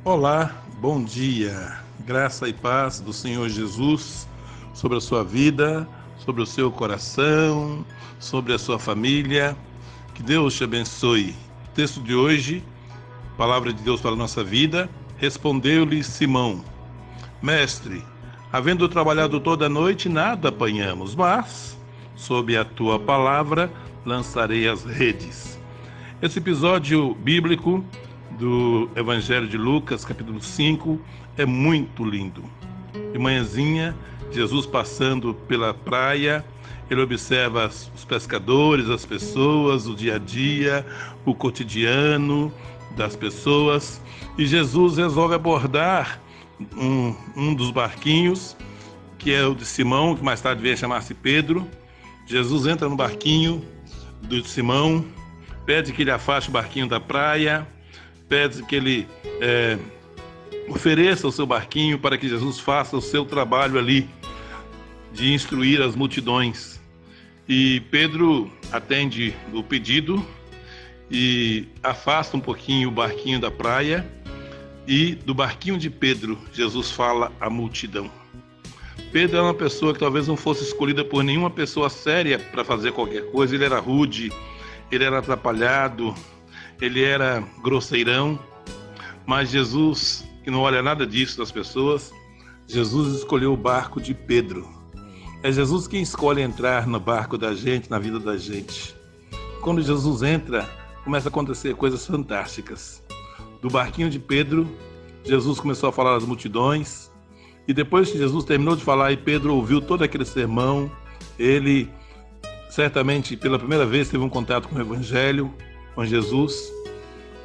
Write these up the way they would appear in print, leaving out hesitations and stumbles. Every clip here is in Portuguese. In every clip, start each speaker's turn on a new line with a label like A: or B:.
A: Olá, bom dia. Graça e paz do Senhor Jesus sobre a sua vida, sobre o seu coração, sobre a sua família. Que Deus te abençoe. Texto de hoje, palavra de Deus para a nossa vida. Respondeu-lhe Simão: Mestre, havendo trabalhado toda a noite, nada apanhamos, mas, sob a tua palavra, lançarei as redes. Esse episódio bíblico do Evangelho de Lucas, capítulo 5, é muito lindo. De manhãzinha, Jesus passando pela praia, ele observa os pescadores, as pessoas, o dia a dia, o cotidiano das pessoas, e Jesus resolve abordar um dos barquinhos, que é o de Simão, que mais tarde veio chamar-se Pedro. Jesus entra no barquinho do Simão, pede que ele afaste o barquinho da praia, pede que ele ofereça o seu barquinho para que Jesus faça o seu trabalho ali de instruir as multidões. E Pedro atende o pedido e afasta um pouquinho o barquinho da praia, e do barquinho de Pedro, Jesus fala à multidão. Pedro era uma pessoa que talvez não fosse escolhida por nenhuma pessoa séria para fazer qualquer coisa. Ele era rude, ele era atrapalhado, ele era grosseirão, mas Jesus, que não olha nada disso das pessoas, Jesus escolheu o barco de Pedro. É Jesus quem escolhe entrar no barco da gente, na vida da gente. Quando Jesus entra, começa a acontecer coisas fantásticas. Do barquinho de Pedro, Jesus começou a falar às multidões, e depois que Jesus terminou de falar e Pedro ouviu todo aquele sermão, ele certamente pela primeira vez teve um contato com o Evangelho, com Jesus.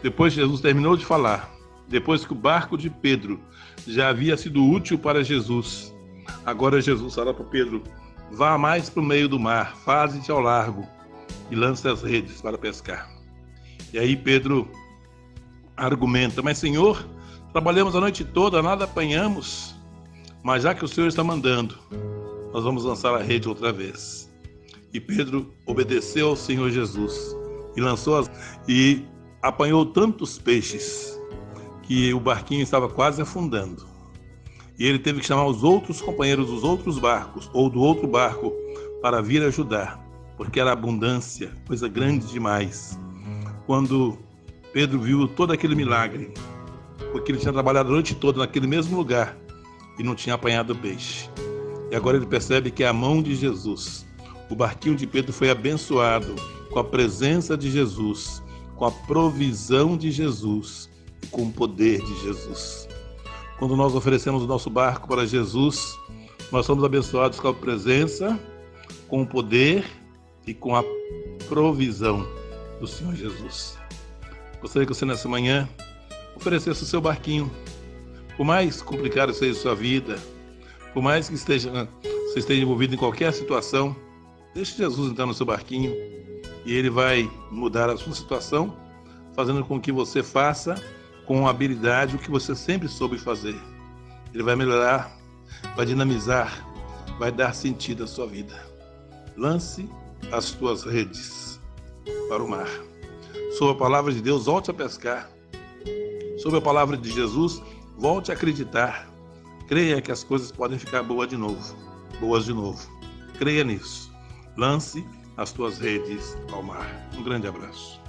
A: Depois que Jesus terminou de falar, depois que o barco de Pedro já havia sido útil para Jesus, agora Jesus fala para Pedro: vá mais para o meio do mar, faze-te ao largo e lance as redes para pescar. E aí Pedro argumenta: mas Senhor, trabalhamos a noite toda, nada apanhamos, mas já que o Senhor está mandando, nós vamos lançar a rede outra vez. E Pedro obedeceu ao Senhor Jesus e lançou e apanhou tantos peixes que o barquinho estava quase afundando. E ele teve que chamar os outros companheiros dos outros barcos, ou do outro barco, para vir ajudar, porque era abundância, coisa grande demais. Quando Pedro viu todo aquele milagre, porque ele tinha trabalhado a noite toda naquele mesmo lugar e não tinha apanhado peixe. E agora ele percebe que é a mão de Jesus. O barquinho de Pedro foi abençoado com a presença de Jesus, com a provisão de Jesus e com o poder de Jesus. Quando nós oferecemos o nosso barco para Jesus, nós somos abençoados com a presença, com o poder e com a provisão do Senhor Jesus. Gostaria que você nessa manhã oferecesse o seu barquinho. Por mais complicado seja a sua vida, por mais que você esteja envolvido em qualquer situação, deixe Jesus entrar no seu barquinho e ele vai mudar a sua situação, fazendo com que você faça com habilidade o que você sempre soube fazer. Ele vai melhorar, vai dinamizar, vai dar sentido à sua vida. Lance as tuas redes para o mar. Sob a palavra de Deus, volte a pescar. Sob a palavra de Jesus, volte a acreditar. Creia que as coisas podem ficar boas de novo. Creia nisso. Lance as tuas redes ao mar. Um grande abraço.